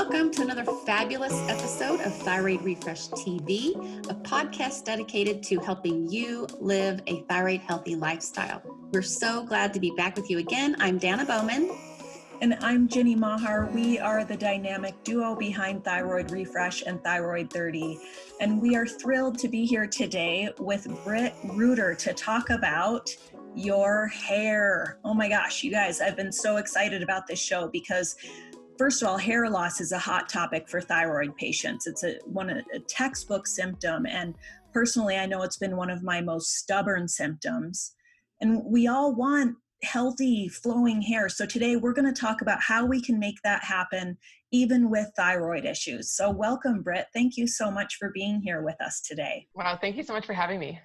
welcome to another fabulous episode of Thyroid Refresh TV, a podcast dedicated to helping you live a thyroid healthy lifestyle. We're so glad to be back with you again. I'm Danna Bowman. And I'm Ginny Mahar. We are the dynamic duo behind Thyroid Refresh and Thyroid 30. And we are thrilled to be here today with Britt Reuter to talk about your hair. Oh my gosh, you guys, I've been so excited about this show because first of all, hair loss is a hot topic for thyroid patients. It's a textbook symptom. And personally, I know it's been one of my most stubborn symptoms. And we all want healthy, flowing hair. So today we're going to talk about how we can make that happen, even with thyroid issues. So welcome, Britt. Thank you so much for being here with us today. Wow, thank you so much for having me.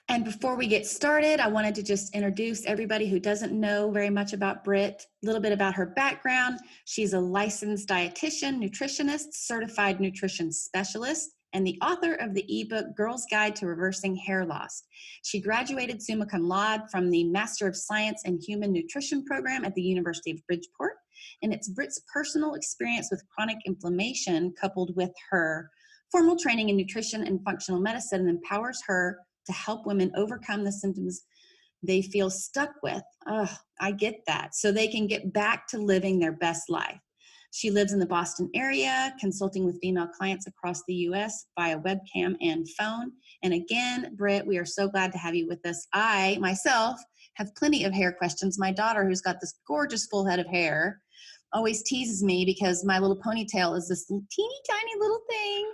And before we get started, I wanted to just introduce everybody who doesn't know very much about Britt, a little bit about her background. She's a licensed dietitian, nutritionist, certified nutrition specialist, and the author of the ebook Girl's Guide to Reversing Hair Loss. She graduated summa cum laude from the Master of Science in Human Nutrition program at the University of Bridgeport. And it's Britt's personal experience with chronic inflammation coupled with her formal training in nutrition and functional medicine that empowers her to help women overcome the symptoms they feel stuck with. Oh, I get that. So they can get back to living their best life. She lives in the Boston area, consulting with female clients across the U.S. via webcam and phone. And again, Britt, we are so glad to have you with us. I, myself, have plenty of hair questions. My daughter, who's got this gorgeous full head of hair, always teases me because my little ponytail is this teeny tiny little thing.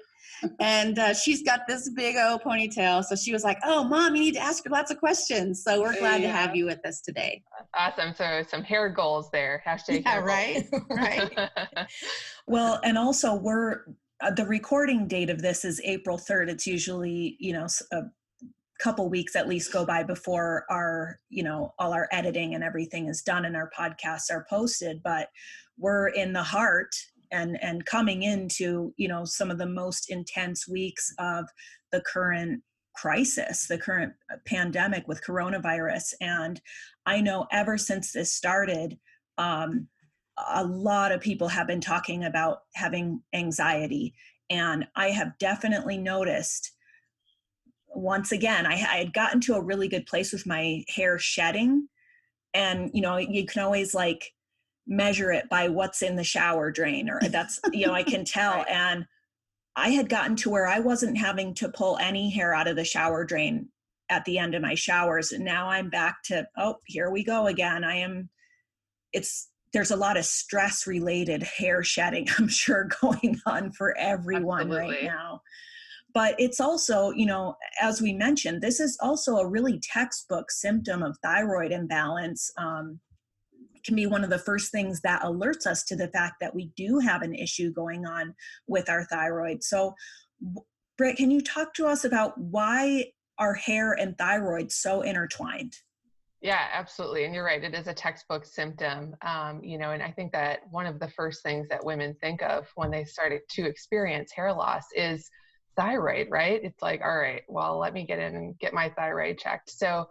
And she's got this big old ponytail. So she was like, oh, Mom, you need to ask her lots of questions. So we're glad to have you with us today. Awesome. So some hair goals there. Hashtag yeah, hair right? goals. Right. Well, and also the recording date of this is April 3rd. It's usually, a couple weeks at least go by before our, all our editing and everything is done and our podcasts are posted. But we're in the heart and coming into, some of the most intense weeks of the current crisis, the current pandemic with coronavirus. And I know ever since this started, a lot of people have been talking about having anxiety. And I have definitely noticed, once again, I had gotten to a really good place with my hair shedding. And, you can always measure it by what's in the shower drain, or that's, I can tell. Right. And I had gotten to where I wasn't having to pull any hair out of the shower drain at the end of my showers. And now I'm back to, here we go again. There's a lot of stress related hair shedding, I'm sure, going on for everyone Absolutely. right now. But it's also, as we mentioned, this is also a really textbook symptom of thyroid imbalance. Can be one of the first things that alerts us to the fact that we do have an issue going on with our thyroid. So, Britt, can you talk to us about why are hair and thyroid so intertwined? Yeah, absolutely. And you're right. It is a textbook symptom, and I think that one of the first things that women think of when they started to experience hair loss is thyroid, right? It's like, all right, well, let me get in and get my thyroid checked. So,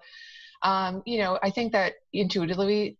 I think that intuitively,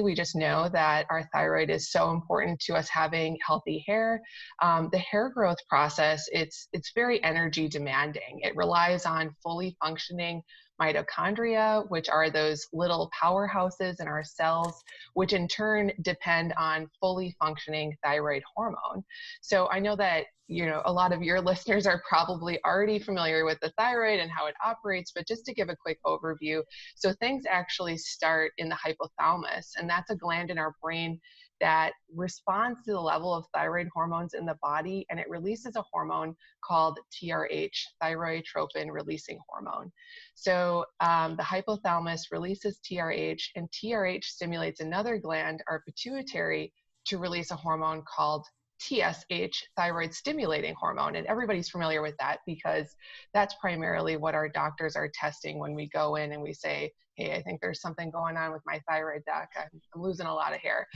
we just know that our thyroid is so important to us having healthy hair. The hair growth process, it's very energy demanding. It relies on fully functioning mitochondria, which are those little powerhouses in our cells, which in turn depend on fully functioning thyroid hormone. So I know that, a lot of your listeners are probably already familiar with the thyroid and how it operates, but just to give a quick overview. So things actually start in the hypothalamus, and that's a gland in our brain that responds to the level of thyroid hormones in the body, and it releases a hormone called TRH, thyroid-tropin releasing hormone. So the hypothalamus releases TRH, and TRH stimulates another gland, our pituitary, to release a hormone called TSH, thyroid stimulating hormone. And everybody's familiar with that because that's primarily what our doctors are testing when we go in and we say, hey, I think there's something going on with my thyroid, doc. I'm losing a lot of hair.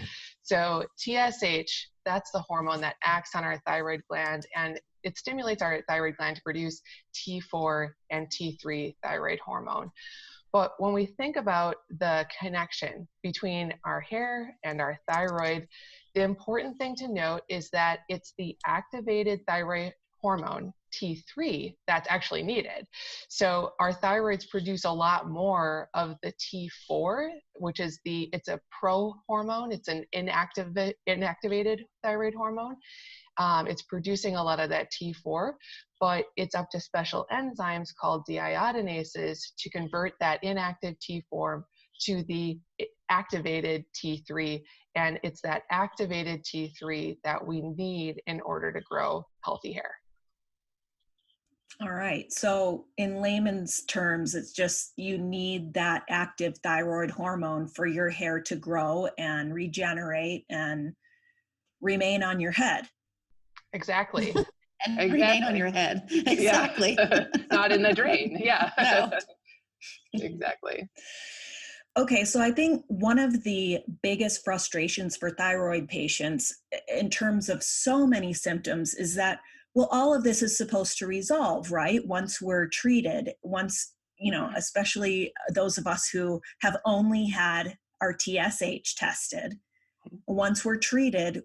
So TSH, that's the hormone that acts on our thyroid gland, and it stimulates our thyroid gland to produce T4 and T3 thyroid hormone. But when we think about the connection between our hair and our thyroid, the important thing to note is that it's the activated thyroid hormone, T3, that's actually needed. So our thyroids produce a lot more of the T4, which is it's a pro-hormone. It's an inactivated thyroid hormone. It's producing a lot of that T4, but it's up to special enzymes called deiodinases to convert that inactive T4 to the activated T3. And it's that activated T3 that we need in order to grow healthy hair. All right. So in layman's terms, it's just you need that active thyroid hormone for your hair to grow and regenerate and remain on your head. Exactly. And remain on your head. Exactly. Yeah. Not in the drain. Yeah. No. Exactly. Okay, so I think one of the biggest frustrations for thyroid patients in terms of so many symptoms is that, well, all of this is supposed to resolve, right? Once we're treated, once, especially those of us who have only had our TSH tested, once we're treated,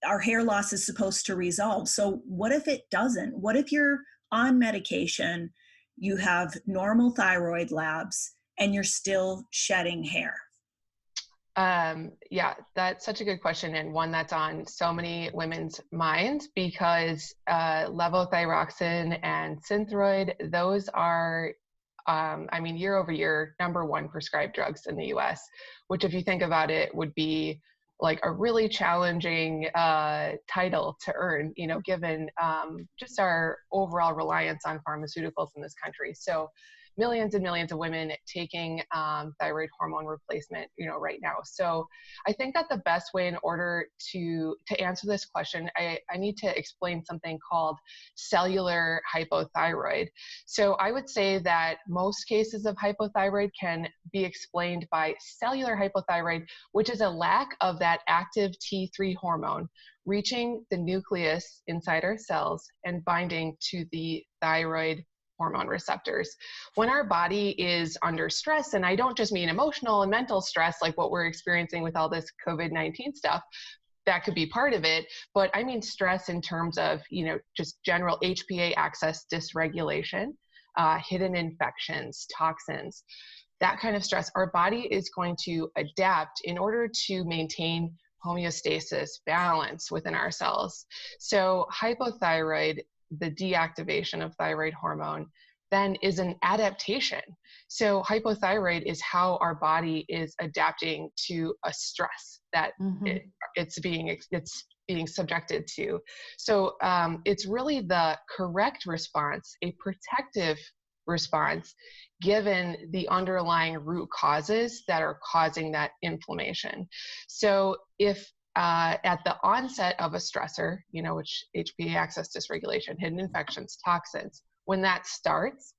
our hair loss is supposed to resolve. So what if it doesn't? What if you're on medication, you have normal thyroid labs, and you're still shedding hair? Yeah, that's such a good question, and one that's on so many women's minds, because levothyroxine and Synthroid, those are, year over year, #1 prescribed drugs in the US, which, if you think about it, would be like a really challenging title to earn, given just our overall reliance on pharmaceuticals in this country. So millions and millions of women taking thyroid hormone replacement, right now. So I think that the best way, in order to answer this question, I need to explain something called cellular hypothyroid. So I would say that most cases of hypothyroid can be explained by cellular hypothyroid, which is a lack of that active T3 hormone reaching the nucleus inside our cells and binding to the thyroid hormone receptors. When our body is under stress, and I don't just mean emotional and mental stress like what we're experiencing with all this COVID-19 stuff, that could be part of it, but I mean stress in terms of, just general HPA axis dysregulation, hidden infections, toxins, that kind of stress. Our body is going to adapt in order to maintain homeostasis, balance within our cells. So hypothyroid, the deactivation of thyroid hormone, then is an adaptation. So hypothyroid is how our body is adapting to a stress that it's being subjected to. So it's really the correct response, a protective response, given the underlying root causes that are causing that inflammation. So if at the onset of a stressor, which HPA axis dysregulation, hidden infections, toxins, when that starts,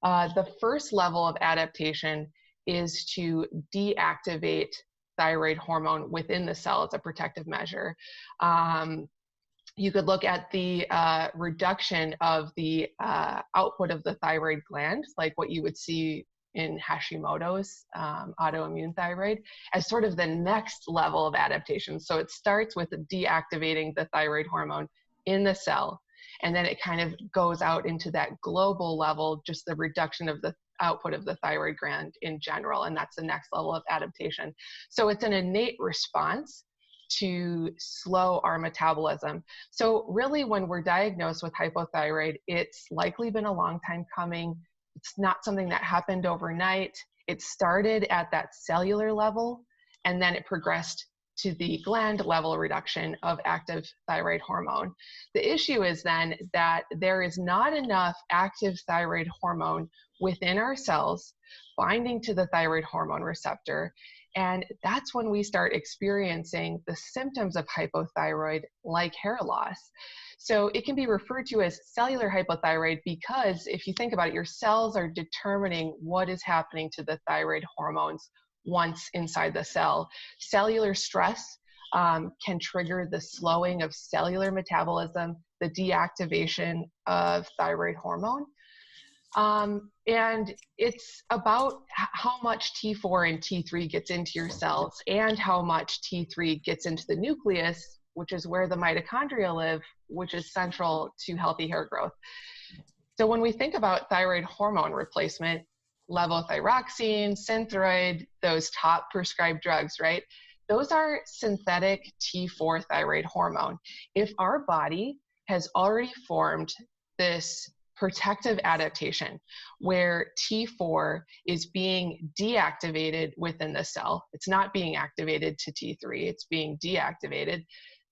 the first level of adaptation is to deactivate thyroid hormone within the cell as a protective measure. You could look at the reduction of the output of the thyroid gland, like what you would see in Hashimoto's autoimmune thyroid, as sort of the next level of adaptation. So it starts with deactivating the thyroid hormone in the cell, and then it kind of goes out into that global level, just the reduction of the output of the thyroid gland in general, and that's the next level of adaptation. So it's an innate response to slow our metabolism. So really, when we're diagnosed with hypothyroid, it's likely been a long time coming. It's not something that happened overnight. It started at that cellular level, and then it progressed to the gland level reduction of active thyroid hormone. The issue is then that there is not enough active thyroid hormone within our cells binding to the thyroid hormone receptor. And that's when we start experiencing the symptoms of hypothyroid, like hair loss. So it can be referred to as cellular hypothyroid because, if you think about it, your cells are determining what is happening to the thyroid hormones once inside the cell. Cellular stress can trigger the slowing of cellular metabolism, the deactivation of thyroid hormone. And it's about how much T4 and T3 gets into your cells and how much T3 gets into the nucleus, which is where the mitochondria live, which is central to healthy hair growth. So when we think about thyroid hormone replacement, levothyroxine, Synthroid, those top prescribed drugs, right? Those are synthetic T4 thyroid hormone. If our body has already formed this protective adaptation where T4 is being deactivated within the cell, it's not being activated to T3, it's being deactivated,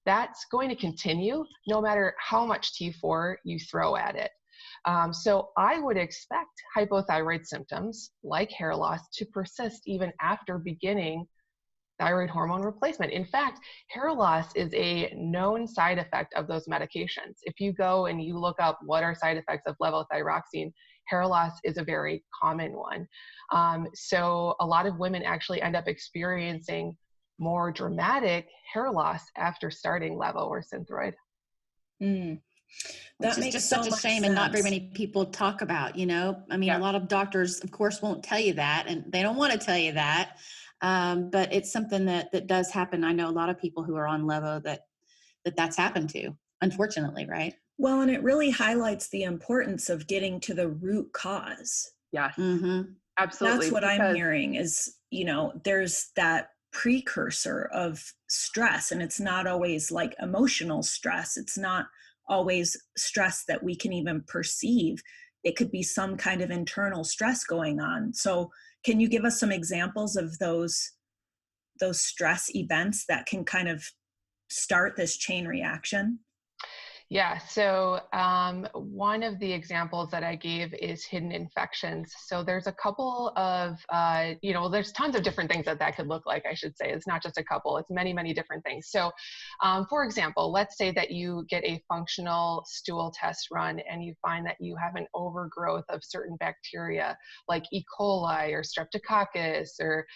that's going to continue no matter how much T4 you throw at it. So I would expect hypothyroid symptoms like hair loss to persist even after beginning thyroid hormone replacement. In fact, hair loss is a known side effect of those medications. If you go and you look up what are side effects of levothyroxine, hair loss is a very common one. So a lot of women actually end up experiencing more dramatic hair loss after starting levo or Synthroid. Which is just such a shame and not very many people talk about, you know? I mean, a lot of doctors, of course, won't tell you that, and they don't want to tell you that. But it's something that does happen. I know a lot of people who are on levo that's happened to, unfortunately, right? Well, and it really highlights the importance of getting to the root cause. Yes, Mm-hmm. absolutely. That's what I'm hearing is, you know, there's that precursor of stress, and it's not always like emotional stress. It's not always stress that we can even perceive. It could be some kind of internal stress going on. So can you give us some examples of those stress events that can kind of start this chain reaction? Yeah, so one of the examples that I gave is hidden infections. So there's a couple of, there's tons of different things that could look like, I should say. It's not just a couple, it's many, many different things. So for example, let's say that you get a functional stool test run and you find that you have an overgrowth of certain bacteria like E. coli or streptococcus or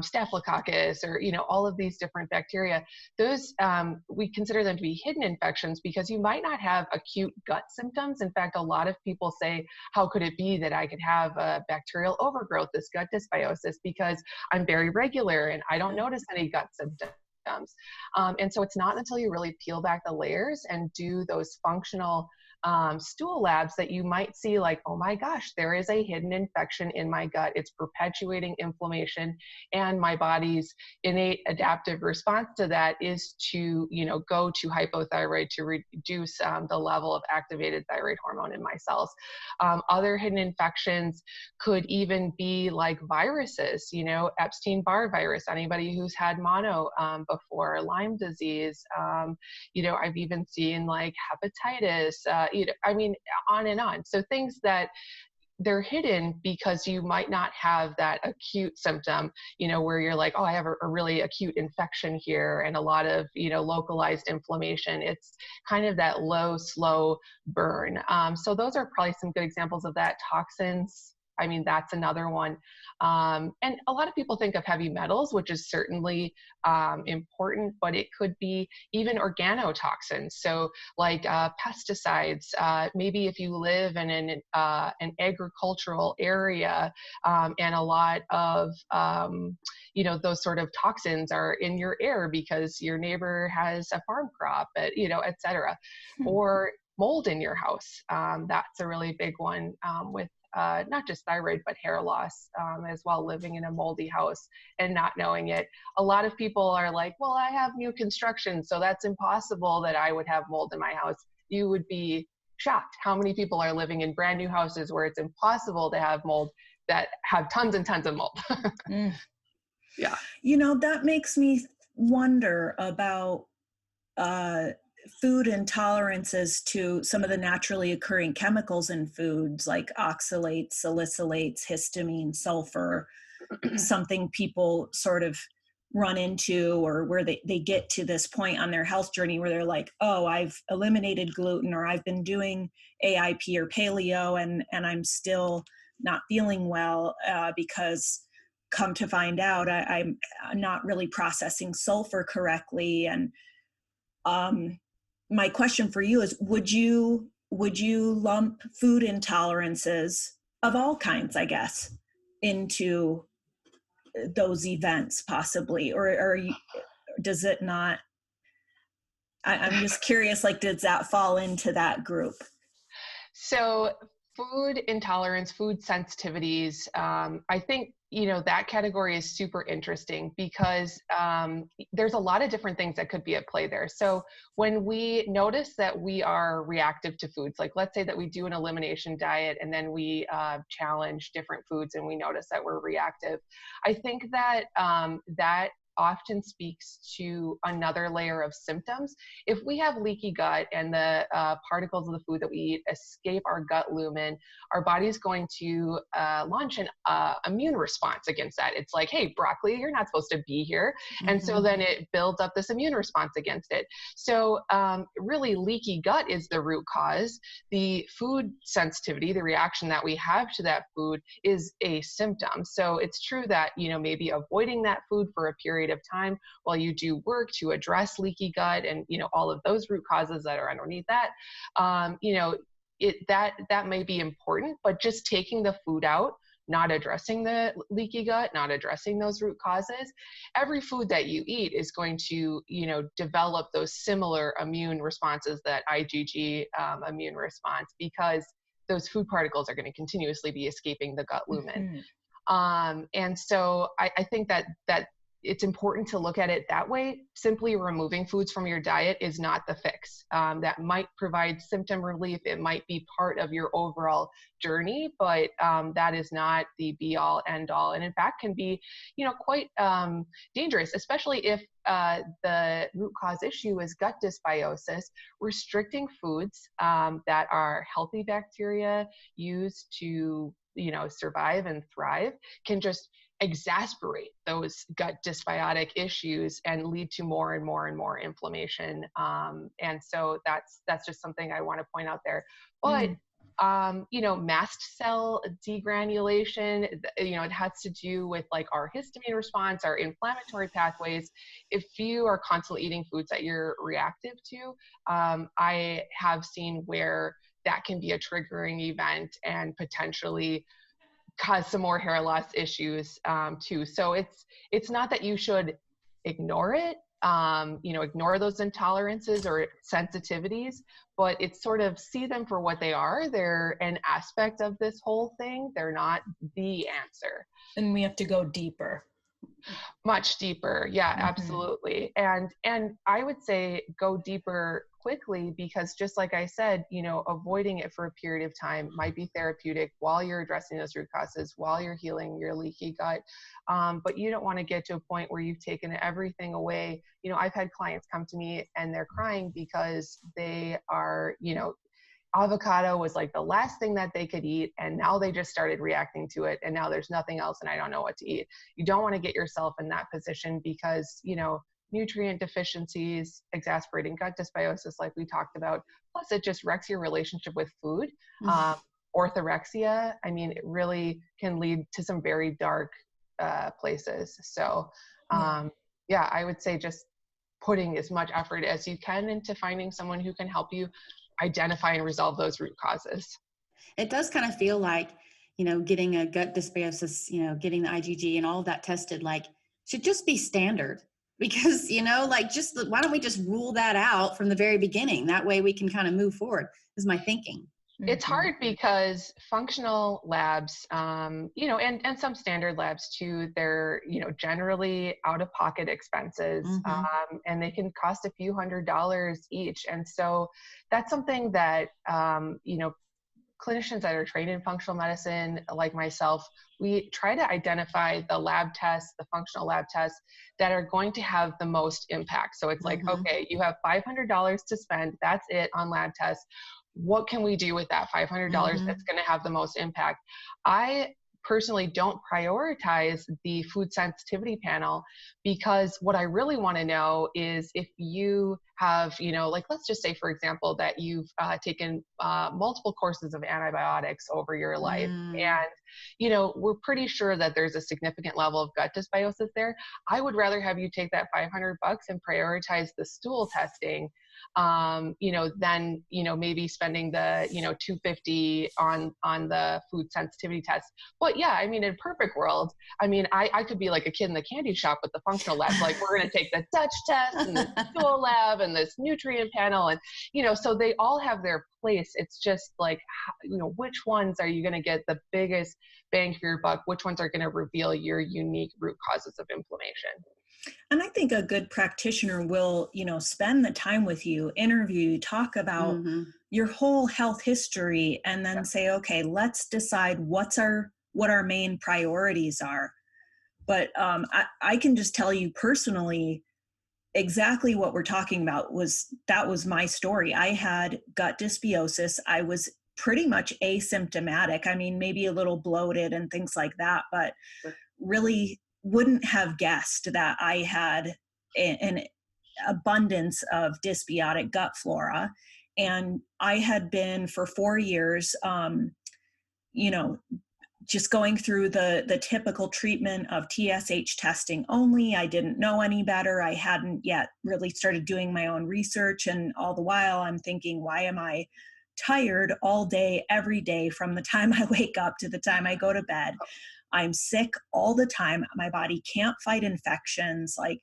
staphylococcus or, all of these different bacteria. Those, we consider them to be hidden infections because you might not have acute gut symptoms. In fact, a lot of people say, how could it be that I could have a bacterial overgrowth, this gut dysbiosis, because I'm very regular and I don't notice any gut symptoms. And so it's not until you really peel back the layers and do those functional stool labs that you might see like, oh my gosh, there is a hidden infection in my gut. It's perpetuating inflammation, and my body's innate adaptive response to that is to, go to hypothyroid to reduce the level of activated thyroid hormone in my cells. Other hidden infections could even be like viruses, Epstein-Barr virus, anybody who's had mono before, Lyme disease, I've even seen like hepatitis, on and on. So things that they're hidden because you might not have that acute symptom, where you're like, oh, I have a really acute infection here and a lot of, localized inflammation. It's kind of that low, slow burn. So those are probably some good examples of that. Toxins, that's another one. And a lot of people think of heavy metals, which is certainly important, but it could be even organotoxins. So like pesticides, maybe if you live in an agricultural area and a lot of, those sort of toxins are in your air because your neighbor has a farm crop, et cetera. Or mold in your house. That's a really big one with not just thyroid, but hair loss as well, living in a moldy house and not knowing it. A lot of people are like, well, I have new construction, so that's impossible that I would have mold in my house. You would be shocked how many people are living in brand new houses where it's impossible to have mold that have tons and tons of mold. Yeah. That makes me wonder about food intolerances to some of the naturally occurring chemicals in foods like oxalates, salicylates, histamine, sulfur, something people sort of run into or where they get to this point on their health journey where they're like, oh, I've eliminated gluten or I've been doing AIP or paleo and I'm still not feeling well because come to find out I'm not really processing sulfur correctly. And my question for you is, would you lump food intolerances of all kinds, I guess, into those events possibly, or does it not? I'm just curious, like, does that fall into that group? So food intolerance, food sensitivities, I think, that category is super interesting because there's a lot of different things that could be at play there. So when we notice that we are reactive to foods, like let's say that we do an elimination diet and then we challenge different foods and we notice that we're reactive, I think that that often speaks to another layer of symptoms. If we have leaky gut and the particles of the food that we eat escape our gut lumen, our body's going to launch an immune response against that. It's like, hey, broccoli, you're not supposed to be here. And so then it builds up this immune response against it. So really leaky gut is the root cause. The food sensitivity, the reaction that we have to that food, is a symptom. So it's true that, maybe avoiding that food for a period of time while you do work to address leaky gut and all of those root causes that are underneath that, that may be important, but just taking the food out, not addressing the leaky gut, not addressing those root causes, every food that you eat is going to develop those similar immune responses, that IgG immune response, because those food particles are going to continuously be escaping the gut lumen. And so I think that it's important to look at it that way. Simply removing foods from your diet is not the fix. That might provide symptom relief. It might be part of your overall journey, but that is not the be all end all. And in fact can be, quite dangerous, especially if the root cause issue is gut dysbiosis. Restricting foods that are healthy bacteria used to, survive and thrive can just exacerbate those gut dysbiotic issues and lead to more and more and more inflammation. And so that's just something I want to point out there. But mast cell degranulation, it has to do with like our histamine response, our inflammatory pathways. If you are constantly eating foods that you're reactive to, I have seen where that can be a triggering event and potentially cause some more hair loss issues too. So it's not that you should ignore it, ignore those intolerances or sensitivities, but it's sort of see them for what they are. They're an aspect of this whole thing. They're not the answer. And we have to go deeper. Much deeper. Yeah, absolutely. And I would say go deeper quickly, because just like I said, avoiding it for a period of time might be therapeutic while you're addressing those root causes, while you're healing your leaky gut. But you don't want to get to a point where you've taken everything away. I've had clients come to me and they're crying because they are, avocado was like the last thing that they could eat, and now they just started reacting to it, and now there's nothing else and I don't know what to eat. You don't want to get yourself in that position, because nutrient deficiencies, exacerbating gut dysbiosis like we talked about, plus it just wrecks your relationship with food. Orthorexia, it really can lead to some very dark places. So I would say just putting as much effort as you can into finding someone who can help you identify and resolve those root causes. It does kind of feel like, getting a gut dysbiosis, getting the IgG and all of that tested, like, should just be standard, because, why don't we just rule that out from the very beginning? That way we can kind of move forward, is my thinking. It's hard because functional labs, and some standard labs too, they're, generally out of pocket expenses, and they can cost a few $100s each. And so that's something that, clinicians that are trained in functional medicine, like myself, we try to identify the lab tests, the functional lab tests that are going to have the most impact. So it's like, okay, you have $500 to spend, that's it on lab tests. What can we do with that $500 that's going to have the most impact? I personally don't prioritize the food sensitivity panel, because what I really want to know is if you have, let's just say, for example, that you've taken multiple courses of antibiotics over your life, and, we're pretty sure that there's a significant level of gut dysbiosis there. I would rather have you take that $500 and prioritize the stool testing, then, maybe spending the, $250 on the food sensitivity test. But yeah, I mean, in a perfect world, I mean, I could be like a kid in the candy shop with the functional labs. Like, we're going to take the Dutch test and the stool lab and this nutrient panel. And, so they all have their place. It's just like, which ones are you going to get the biggest bang for your buck? Which ones are going to reveal your unique root causes of inflammation? And I think a good practitioner will, spend the time with you, interview you, talk about your whole health history, and then say, okay, let's decide what our main priorities are. But I can just tell you personally, exactly what we're talking about that was my story. I had gut dysbiosis. I was pretty much asymptomatic. I mean, maybe a little bloated and things like that, but really wouldn't have guessed that I had an abundance of dysbiotic gut flora. And I had been for 4 years, just going through the typical treatment of TSH testing only. I didn't know any better. I hadn't yet really started doing my own research. And all the while I'm thinking, why am I tired all day, every day, from the time I wake up to the time I go to bed? I'm sick all the time. My body can't fight infections. Like,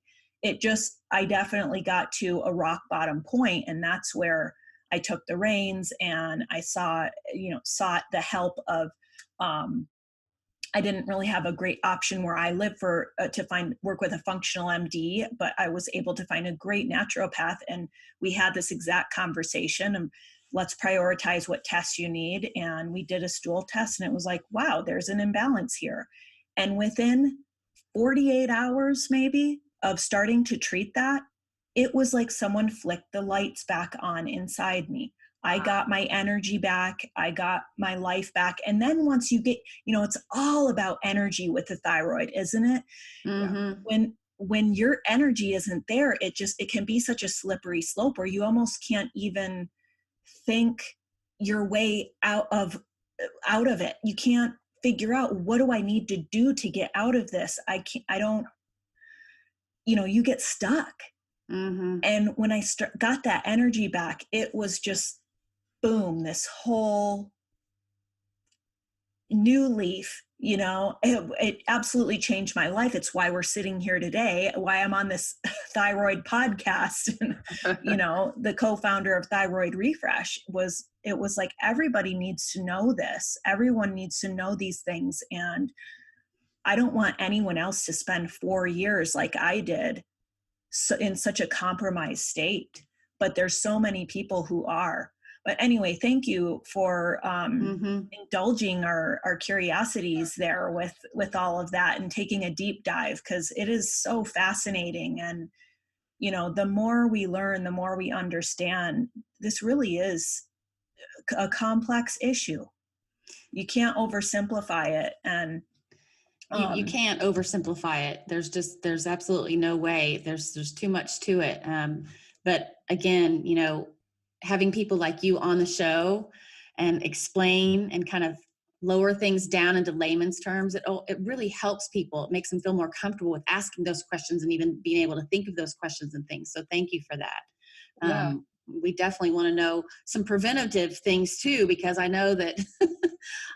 I definitely got to a rock bottom point. And that's where I took the reins and I sought the help of, I didn't really have a great option where I live to work with a functional MD, but I was able to find a great naturopath. And we had this exact conversation and let's prioritize what tests you need. And we did a stool test and it was like, wow, there's an imbalance here. And within 48 hours maybe of starting to treat that, it was like someone flicked the lights back on inside me. I got my energy back. I got my life back. And then once you get, it's all about energy with the thyroid, isn't it? Mm-hmm. When your energy isn't there, it can be such a slippery slope where you almost can't even think your way out of it. You can't figure out, what do I need to do to get out of this? You get stuck. Mm-hmm. And when I got that energy back, it was just boom, this whole new leaf. It absolutely changed my life. It's why we're sitting here today, why I'm on this thyroid podcast. The co-founder of Thyroid Refresh it was like, everybody needs to know this. Everyone needs to know these things. And I don't want anyone else to spend 4 years like I did in such a compromised state. But there's so many people who are. But anyway, thank you for indulging our curiosities there with all of that and taking a deep dive, because it is so fascinating. And, the more we learn, the more we understand, this really is a complex issue. You can't oversimplify it. And you can't oversimplify it. There's absolutely no way. There's too much to it. But again, having people like you on the show and explain and kind of lower things down into layman's terms, it really helps people. It makes them feel more comfortable with asking those questions and even being able to think of those questions and things. So thank you for that. Yeah. We definitely want to know some preventative things too, because I know that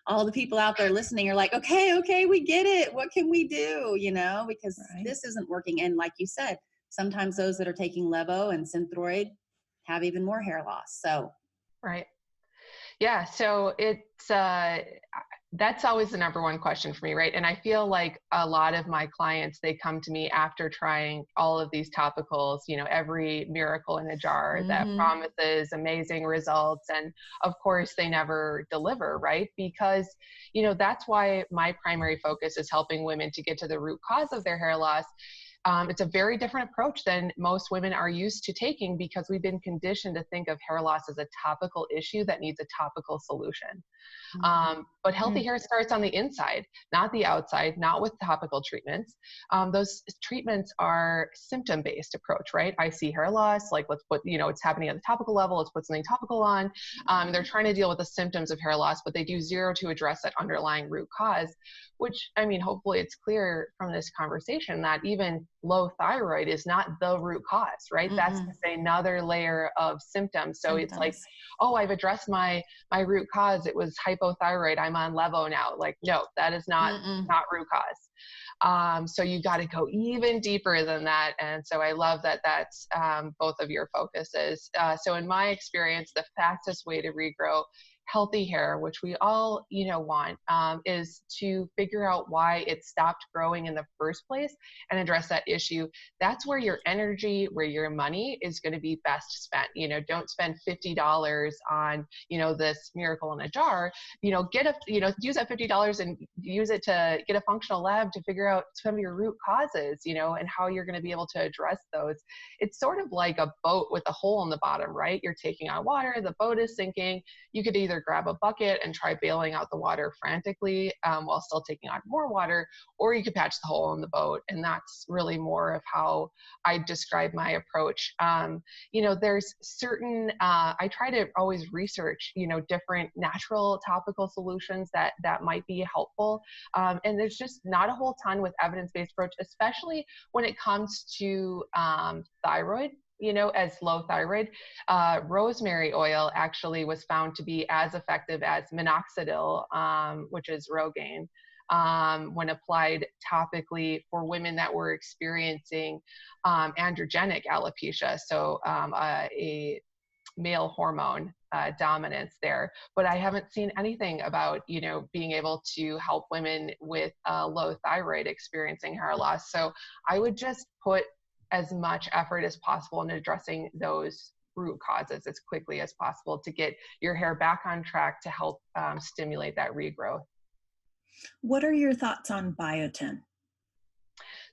all the people out there listening are like, okay, we get it. What can we do? Because this isn't working. And like you said, sometimes those that are taking Levo and Synthroid have even more hair loss. So, right. Yeah. So it's, that's always the number one question for me. Right. And I feel like a lot of my clients, they come to me after trying all of these topicals, every miracle in a jar that promises amazing results. And of course they never deliver. Right. Because, that's why my primary focus is helping women to get to the root cause of their hair loss. It's a very different approach than most women are used to taking, because we've been conditioned to think of hair loss as a topical issue that needs a topical solution. But healthy hair starts on the inside, not the outside, not with topical treatments. Those treatments are symptom-based approach, right? I see hair loss, like let's put, it's happening at the topical level, let's put something topical on. They're trying to deal with the symptoms of hair loss, but they do zero to address that underlying root cause, which, hopefully it's clear from this conversation that even low thyroid is not the root cause, right? That's Mm-mm. just another layer of symptoms. So it's like, Symptoms. oh, I've addressed my root cause. It was hypothyroid. I'm on levo now. Like, no, that is not Mm-mm. root cause. So you got to go even deeper than that. And so I love that that's both of your focuses. So in my experience, the fastest way to regrow healthy hair, which we all, want, is to figure out why it stopped growing in the first place and address that issue. That's where your energy, where your money is going to be best spent. Don't spend $50 on, this miracle in a jar. Use that $50 and use it to get a functional lab to figure out some of your root causes, and how you're going to be able to address those. It's sort of like a boat with a hole in the bottom, right? You're taking on water, the boat is sinking. You could either grab a bucket and try bailing out the water frantically while still taking on more water, or you could patch the hole in the boat. And that's really more of how I describe my approach. There's certain, I try to always research, different natural topical solutions that might be helpful. And there's just not a whole ton with evidence-based approach, especially when it comes to thyroid. As low thyroid, rosemary oil actually was found to be as effective as minoxidil, which is Rogaine, when applied topically for women that were experiencing androgenic alopecia, so a male hormone dominance there. But I haven't seen anything about, being able to help women with low thyroid experiencing hair loss. So I would just put as much effort as possible in addressing those root causes as quickly as possible to get your hair back on track to help stimulate that regrowth. What are your thoughts on biotin?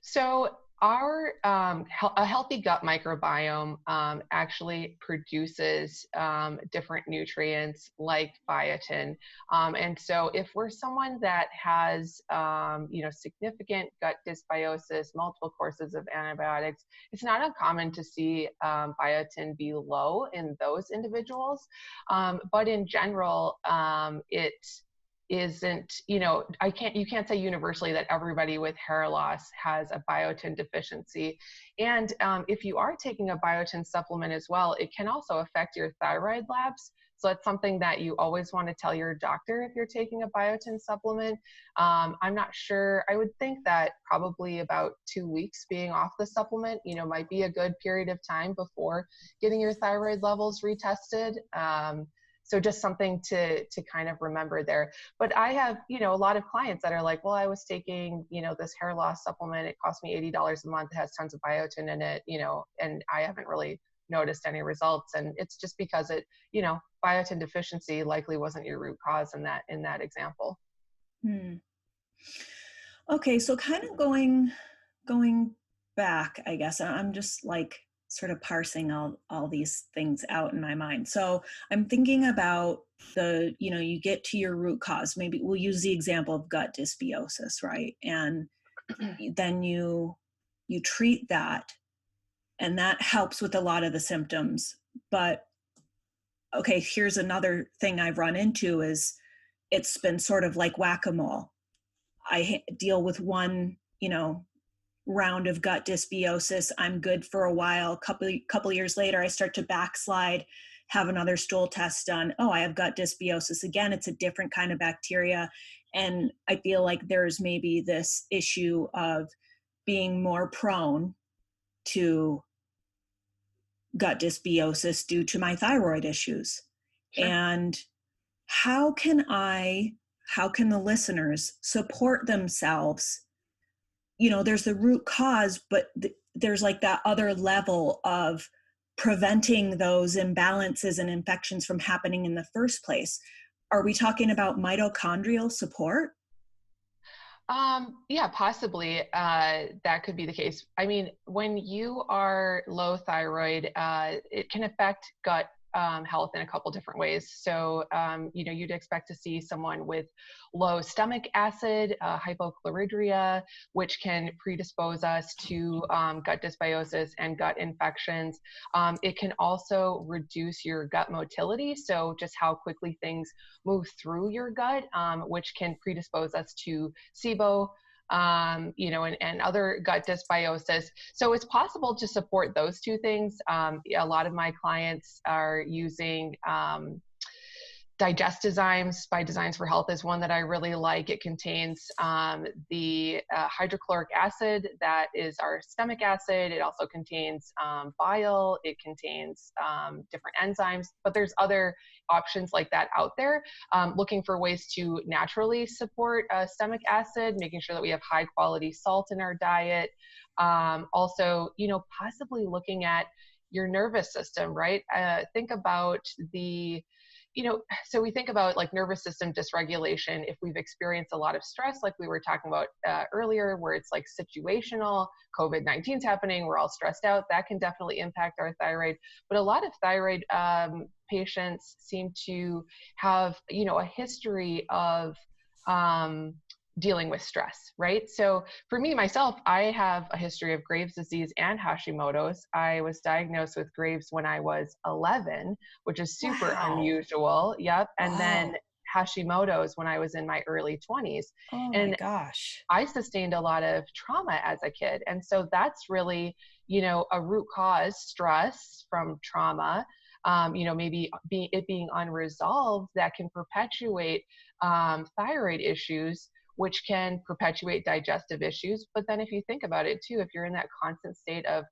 So a healthy gut microbiome actually produces different nutrients like biotin. And so if we're someone that has, significant gut dysbiosis, multiple courses of antibiotics, it's not uncommon to see biotin be low in those individuals. But in general, it isn't, you can't say universally that everybody with hair loss has a biotin deficiency. And if you are taking a biotin supplement as well, it can also affect your thyroid labs. So that's something that you always want to tell your doctor if you're taking a biotin supplement. I'm not sure. I would think that probably about 2 weeks being off the supplement, might be a good period of time before getting your thyroid levels retested. So just something to kind of remember there. But I have, a lot of clients that are like, well, I was taking, this hair loss supplement. It cost me $80 a month. It has tons of biotin in it, and I haven't really noticed any results. And it's just because it, biotin deficiency likely wasn't your root cause in that example. Okay. So kind of going back, I guess, I'm just like sort of parsing all these things out in my mind. So I'm thinking about you get to your root cause. Maybe we'll use the example of gut dysbiosis, right? And then you treat that, and that helps with a lot of the symptoms. But okay, here's another thing I've run into is it's been sort of like whack-a-mole. I deal with one, round of gut dysbiosis. I'm good for a while. Couple years later, I start to backslide, have another stool test done. Oh, I have gut dysbiosis again. It's a different kind of bacteria. And I feel like there's maybe this issue of being more prone to gut dysbiosis due to my thyroid issues. Sure. And how can the listeners support themselves? There's the root cause, but there's like that other level of preventing those imbalances and infections from happening in the first place. Are we talking about mitochondrial support? Yeah, possibly. That could be the case. I mean, when you are low thyroid, it can affect gut health in a couple different ways. So, you'd expect to see someone with low stomach acid, hypochloridria, which can predispose us to gut dysbiosis and gut infections. It can also reduce your gut motility, so just how quickly things move through your gut, which can predispose us to SIBO. and other gut dysbiosis. So it's possible to support those two things. A lot of my clients are using Digestizymes by Designs for Health is one that I really like. It contains the hydrochloric acid that is our stomach acid. It also contains bile. It contains different enzymes, but there's other options like that out there. Looking for ways to naturally support stomach acid, making sure that we have high quality salt in our diet. Also, possibly looking at your nervous system, right? Think about so we think about like nervous system dysregulation if we've experienced a lot of stress, like we were talking about earlier, where it's like situational, COVID-19 is happening, we're all stressed out, that can definitely impact our thyroid. But a lot of thyroid patients seem to have, a history of dealing with stress, right? So for me, myself, I have a history of Graves' disease and Hashimoto's. I was diagnosed with Graves when I was 11, which is super unusual. Yep. And then Hashimoto's when I was in my early 20s. Oh my gosh. I sustained a lot of trauma as a kid. And so that's really, a root cause, stress from trauma, maybe it being unresolved, that can perpetuate thyroid issues, which can perpetuate digestive issues. But then if you think about it too, if you're in that constant state of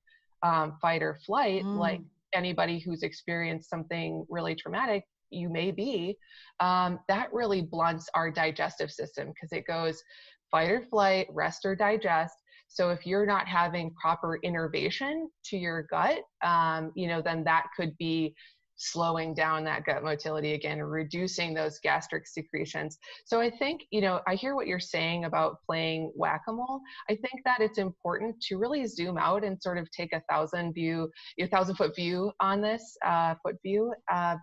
fight or flight, like anybody who's experienced something really traumatic, you may be, that really blunts our digestive system, because it goes fight or flight, rest or digest. So if you're not having proper innervation to your gut, then that could be slowing down that gut motility again, reducing those gastric secretions. So I think, I hear what you're saying about playing whack-a-mole. I think that it's important to really zoom out and sort of take a 1,000-foot view on this,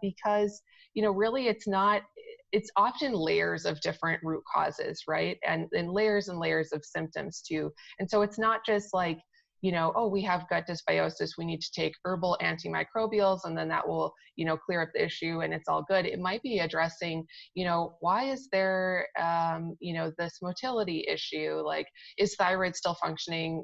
because, really it's often layers of different root causes, right? And layers and layers of symptoms too. And so it's not just like, we have gut dysbiosis, we need to take herbal antimicrobials, and then that will, clear up the issue and it's all good. It might be addressing, why is there, this motility issue? Like, is thyroid still functioning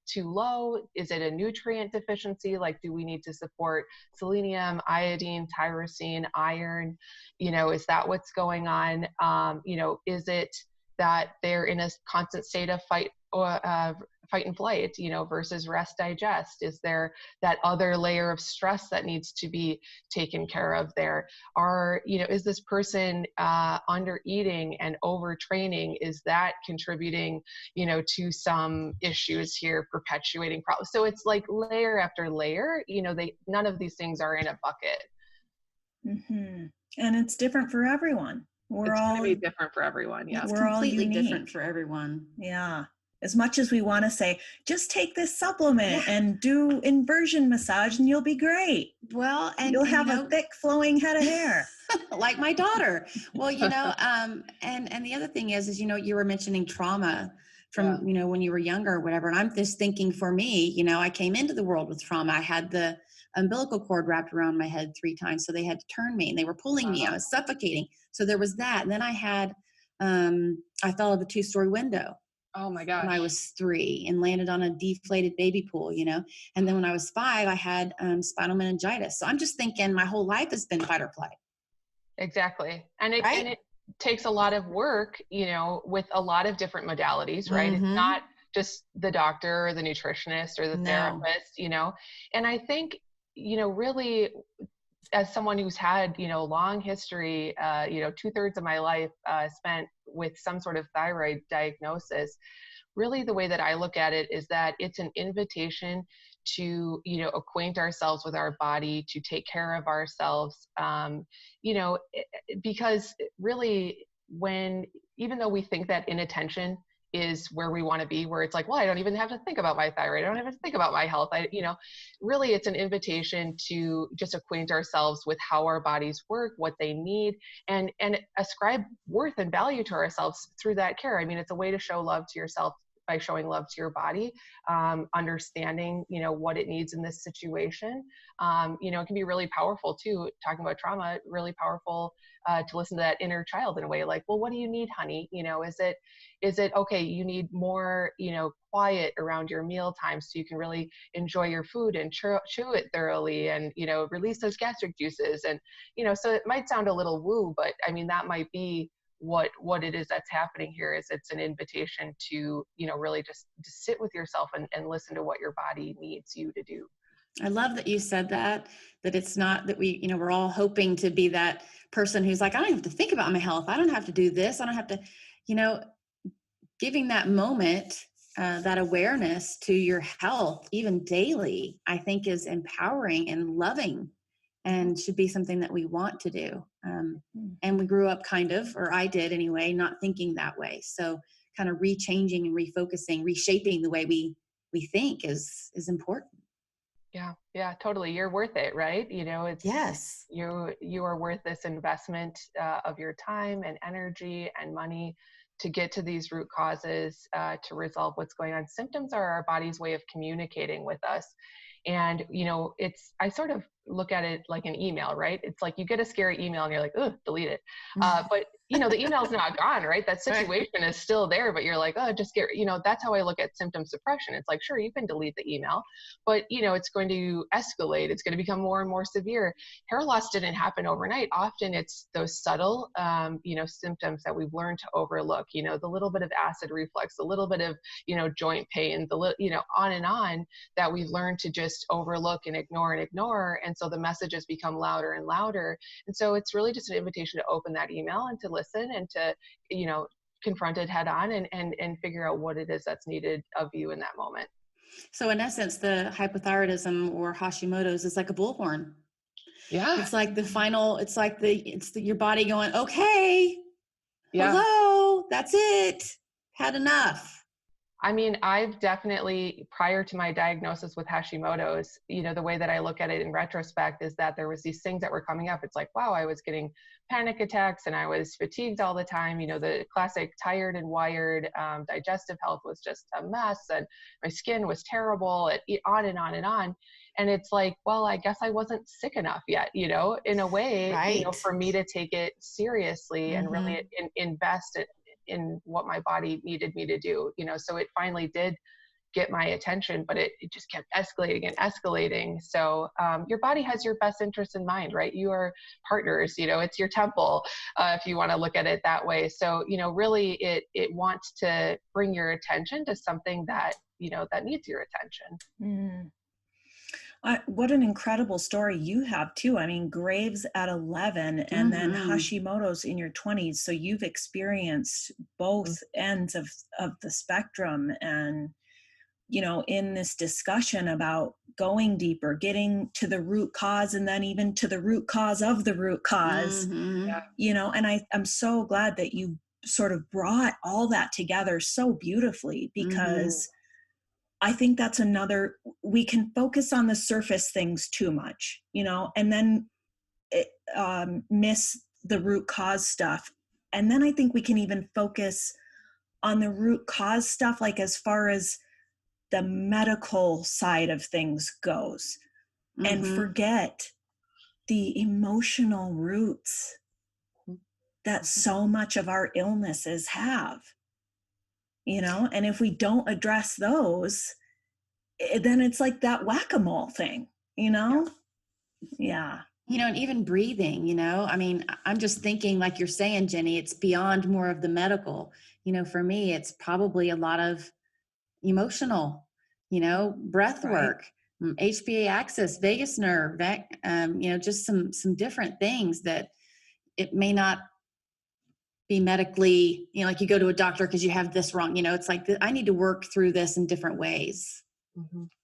too low? Is it a nutrient deficiency? Like, do we need to support selenium, iodine, tyrosine, iron? Is that what's going on? Is it that they're in a constant state of fight and flight, versus rest digest? Is there that other layer of stress that needs to be taken care of there? Is this person under eating and overtraining? Is that contributing, to some issues here, perpetuating problems? So it's like layer after layer, none of these things are in a bucket. Mm-hmm. And it's different for everyone. It's going to be different for everyone. Yeah. It's We're completely all unique. different for everyone. Yeah. As much as we want to say, just take this supplement and do inversion massage and you'll be great. Well, and you'll have a thick flowing head of hair. Like my daughter. Well, and the other thing is, you were mentioning trauma from, when you were younger or whatever. And I'm just thinking for me, I came into the world with trauma. I had the umbilical cord wrapped around my head 3 times. So they had to turn me and they were pulling me. I was suffocating. So there was that. And then I had, I fell out of a 2-story window. Oh my gosh. When I was 3 and landed on a deflated baby pool, and then when I was 5, I had spinal meningitis. So I'm just thinking my whole life has been fight or flight. Exactly. And it takes a lot of work, with a lot of different modalities, right? Mm-hmm. It's not just the doctor or the nutritionist or the therapist, and I think, really, as someone who's had, long history, 2/3 of my life spent with some sort of thyroid diagnosis, really the way that I look at it is that it's an invitation to, acquaint ourselves with our body, to take care of ourselves, because really even though we think that inattention is where we want to be, where it's like, well, I don't even have to think about my thyroid. I don't have to think about my health. Really it's an invitation to just acquaint ourselves with how our bodies work, what they need, and ascribe worth and value to ourselves through that care. I mean, it's a way to show love to yourself by showing love to your body, understanding, what it needs in this situation. It can be really powerful too, talking about trauma, really powerful to listen to that inner child in a way, like, well, what do you need, honey? Is it okay, you need more, quiet around your meal times so you can really enjoy your food and chew it thoroughly, and, release those gastric juices. And, so it might sound a little woo, but I mean, that might be what it is that's happening here. Is it's an invitation to, really just sit with yourself and listen to what your body needs you to do. I love that you said that it's not that we, we're all hoping to be that person who's like, I don't have to think about my health. I don't have to do this. I don't have to, giving that moment, that awareness to your health, even daily, I think is empowering and loving, and should be something that we want to do. And we grew up or I did anyway, not thinking that way. So kind of rechanging and refocusing, reshaping the way we think is important. Yeah, totally. You're worth it, right? It's Yes. you are worth this investment of your time and energy and money to get to these root causes, to resolve what's going on. Symptoms are our body's way of communicating with us. And, I sort of look at it like an email, right? It's like you get a scary email and you're like, oh, delete it. But, the email's not gone, right? That situation is still there, but you're like, oh, just that's how I look at symptom suppression. It's like, sure, you can delete the email, but, it's going to escalate. It's going to become more and more severe. Hair loss didn't happen overnight. Often it's those subtle, symptoms that we've learned to overlook, the little bit of acid reflux, the little bit of, joint pain, on and on, that we've learned to just overlook and ignore. And so the messages become louder and louder. And so it's really just an invitation to open that email and to listen and to, confront it head on and figure out what it is that's needed of you in that moment. So in essence, the hypothyroidism or Hashimoto's is like a bullhorn. Yeah. It's like your body going, okay, yeah. Hello, that's it. Had enough. I mean, I've definitely, prior to my diagnosis with Hashimoto's, the way that I look at it in retrospect is that there was these things that were coming up. It's like, wow, I was getting panic attacks and I was fatigued all the time. The classic tired and wired, digestive health was just a mess, and my skin was terrible, on and on and on. And it's like, well, I guess I wasn't sick enough yet, in a way, Right. for me to take it seriously and really invest it in what my body needed me to do, so it finally did get my attention, but it just kept escalating and escalating. So your body has your best interest in mind, right? You are partners, it's your temple, if you want to look at it that way. So, really it wants to bring your attention to something that, that needs your attention. Mm. What an incredible story you have too. I mean, Graves at 11 and then Hashimoto's in your 20s. So you've experienced both ends of the spectrum. And, in this discussion about going deeper, getting to the root cause, and then even to the root cause of the root cause, and I'm so glad that you sort of brought all that together so beautifully, because I think that's we can focus on the surface things too much, and then miss the root cause stuff. And then I think we can even focus on the root cause stuff, like as far as the medical side of things goes, and forget the emotional roots that so much of our illnesses have. And if we don't address those, then it's like that whack-a-mole thing, Yeah. And even breathing, I mean, I'm just thinking, like you're saying, Jenny, it's beyond more of the medical. For me, it's probably a lot of emotional, breath work, HPA axis, vagus nerve, just some different things that it may not be medically, like you go to a doctor because you have this wrong, it's like, I need to work through this in different ways.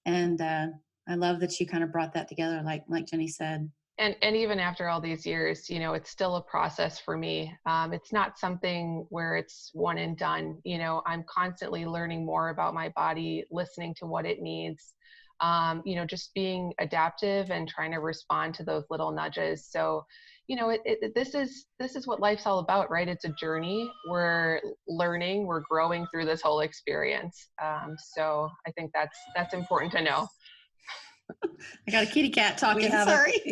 And I love that you kind of brought that together, like Jenny said. And even after all these years, it's still a process for me. It's not something where it's one and done. I'm constantly learning more about my body, listening to what it needs, just being adaptive and trying to respond to those little nudges. So, this is what life's all about, right? It's a journey. We're learning, we're growing through this whole experience. So I think that's important to know. I got a kitty cat talking. Sorry.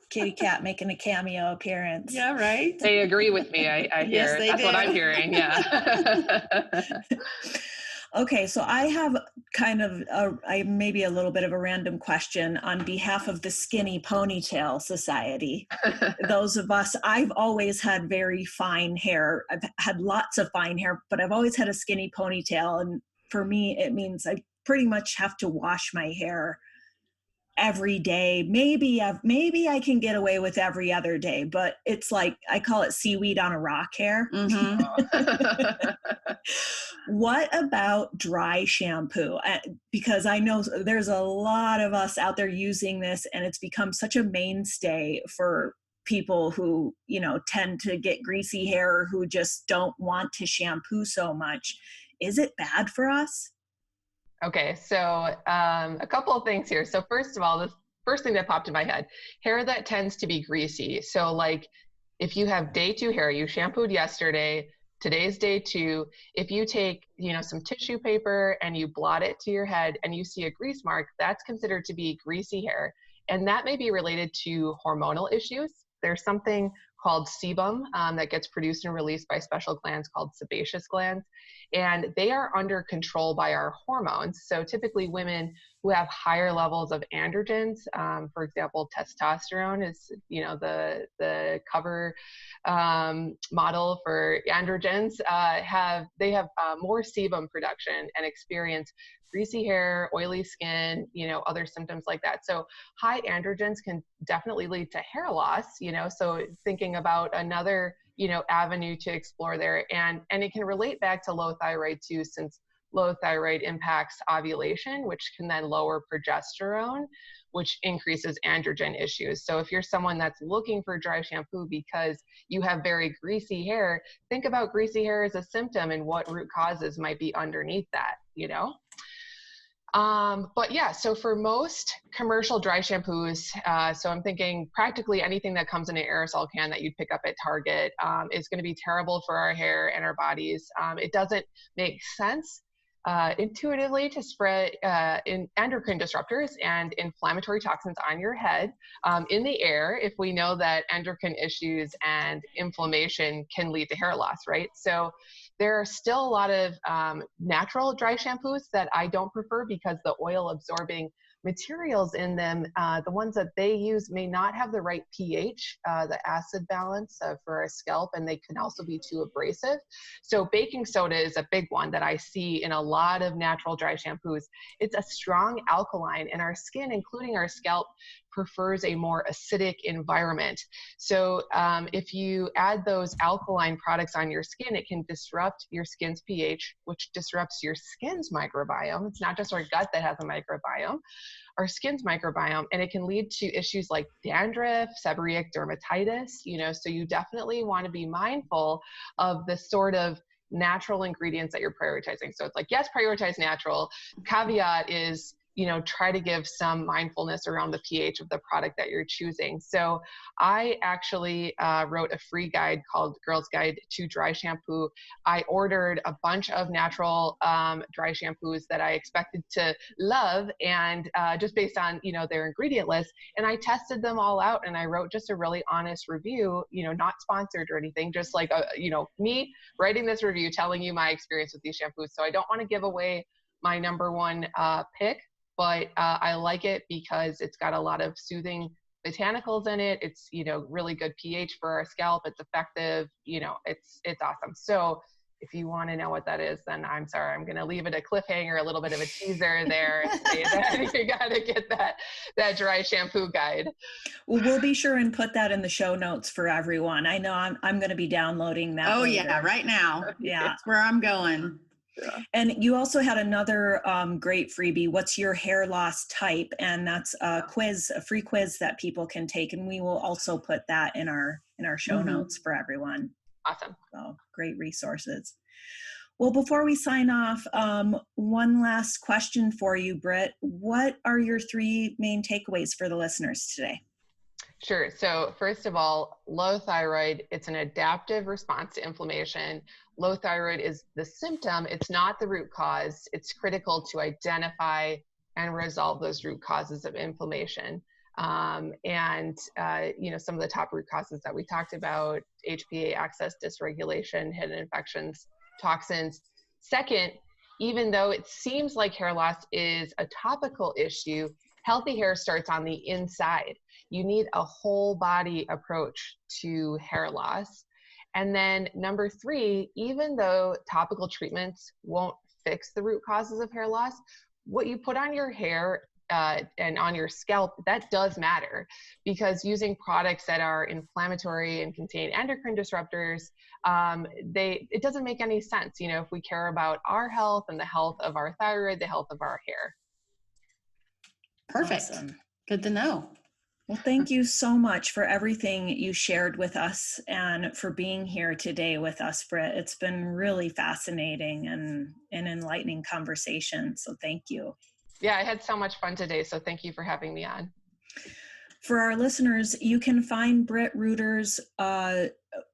Kitty cat making a cameo appearance. Yeah, right. They agree with me. I hear. Yes, That's what I'm hearing. Yeah. Okay, so I have kind of maybe a little bit of a random question on behalf of the Skinny Ponytail Society. Those of us, I've always had very fine hair. I've had lots of fine hair, but I've always had a skinny ponytail. And for me, it means I pretty much have to wash my hair every day. Maybe I can get away with every other day, but it's like, I call it seaweed on a rock hair. Mm-hmm. What about dry shampoo? Because I know there's a lot of us out there using this, and it's become such a mainstay for people who, tend to get greasy hair, who just don't want to shampoo so much. Is it bad for us? Okay, so a couple of things here. So first of all, the first thing that popped in my head, hair that tends to be greasy. So like if you have day 2 hair, you shampooed yesterday, today's day 2, if you take, some tissue paper and you blot it to your head and you see a grease mark, that's considered to be greasy hair. And that may be related to hormonal issues. There's something called sebum that gets produced and released by special glands called sebaceous glands. And they are under control by our hormones. So typically women who have higher levels of androgens, for example, testosterone is, the cover model for androgens, they have more sebum production and experience greasy hair, oily skin, other symptoms like that. So high androgens can definitely lead to hair loss, so thinking about another, avenue to explore there. And it can relate back to low thyroid too, since low thyroid impacts ovulation, which can then lower progesterone, which increases androgen issues. So if you're someone that's looking for dry shampoo because you have very greasy hair, think about greasy hair as a symptom and what root causes might be underneath that, But yeah, so for most commercial dry shampoos, so I'm thinking practically anything that comes in an aerosol can that you'd pick up at Target is going to be terrible for our hair and our bodies. It doesn't make sense intuitively to spread in endocrine disruptors and inflammatory toxins on your head in the air if we know that endocrine issues and inflammation can lead to hair loss, right? So there are still a lot of natural dry shampoos that I don't prefer because the oil absorbing materials in them, the ones that they use may not have the right pH, the acid balance for our scalp, and they can also be too abrasive. So baking soda is a big one that I see in a lot of natural dry shampoos. It's a strong alkaline, and our skin, including our scalp, prefers a more acidic environment. So if you add those alkaline products on your skin, it can disrupt your skin's pH, which disrupts your skin's microbiome. It's not just our gut that has a microbiome, our skin's microbiome, and it can lead to issues like dandruff, seborrheic dermatitis, so you definitely want to be mindful of the sort of natural ingredients that you're prioritizing. So it's like, yes, prioritize natural. Caveat is, try to give some mindfulness around the pH of the product that you're choosing. So I actually wrote a free guide called Girl's Guide to Dry Shampoo. I ordered a bunch of natural dry shampoos that I expected to love, and just based on, their ingredient list, and I tested them all out, and I wrote just a really honest review, not sponsored or anything, just like, me writing this review, telling you my experience with these shampoos. So I don't want to give away my number one pick, but I like it because it's got a lot of soothing botanicals in it. It's, really good pH for our scalp. It's effective, it's awesome. So if you want to know what that is, then I'm sorry, I'm going to leave it a cliffhanger, a little bit of a teaser there. Say that you got to get that dry shampoo guide. Well, we'll be sure and put that in the show notes for everyone. I know I'm going to be downloading that. Oh later. yeah, right now. Yeah, that's where I'm going. Yeah. And you also had another great freebie, What's Your Hair Loss Type? And that's a free quiz that people can take. And we will also put that in our show notes for everyone. Awesome. So great resources. Well, before we sign off, one last question for you, Britt. What are your 3 main takeaways for the listeners today? Sure. So first of all, low thyroid, it's an adaptive response to inflammation. Low thyroid is the symptom. It's not the root cause. It's critical to identify and resolve those root causes of inflammation. Some of the top root causes that we talked about, HPA axis dysregulation, hidden infections, toxins. Second, even though it seems like hair loss is a topical issue, healthy hair starts on the inside. You need a whole body approach to hair loss. And then number 3, even though topical treatments won't fix the root causes of hair loss, what you put on your hair and on your scalp, that does matter, because using products that are inflammatory and contain endocrine disruptors, it doesn't make any sense, if we care about our health and the health of our thyroid, the health of our hair. Perfect. Awesome. Good to know. Well, thank you so much for everything you shared with us and for being here today with us, Britt. It's been really fascinating and an enlightening conversation. So thank you. Yeah, I had so much fun today. So thank you for having me on. For our listeners, you can find Britt Reuter's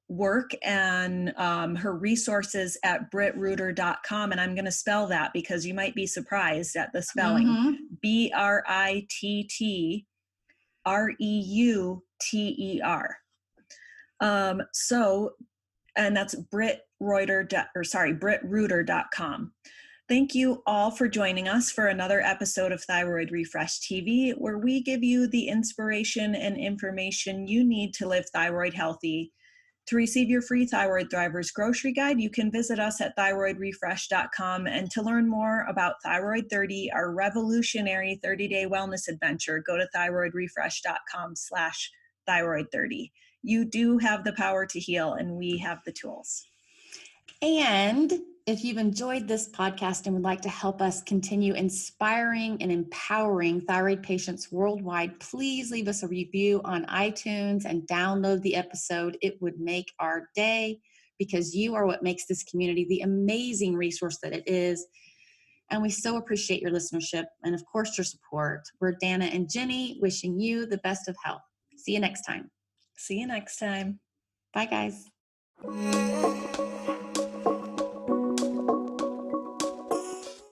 work and her resources at brittreuter.com. And I'm going to spell that because you might be surprised at the spelling. BRITTREUTER. And that's brittreuter.com. Thank you all for joining us for another episode of Thyroid Refresh TV, where we give you the inspiration and information you need to live thyroid healthy. To receive your free Thyroid Thrivers grocery guide, you can visit us at thyroidrefresh.com. And to learn more about Thyroid 30, our revolutionary 30-day wellness adventure, go to thyroidrefresh.com/thyroid30. You do have the power to heal, and we have the tools. And if you've enjoyed this podcast and would like to help us continue inspiring and empowering thyroid patients worldwide, please leave us a review on iTunes and download the episode. It would make our day, because you are what makes this community the amazing resource that it is. And we so appreciate your listenership and, of course, your support. We're Danna and Ginny, wishing you the best of health. See you next time. See you next time. Bye, guys.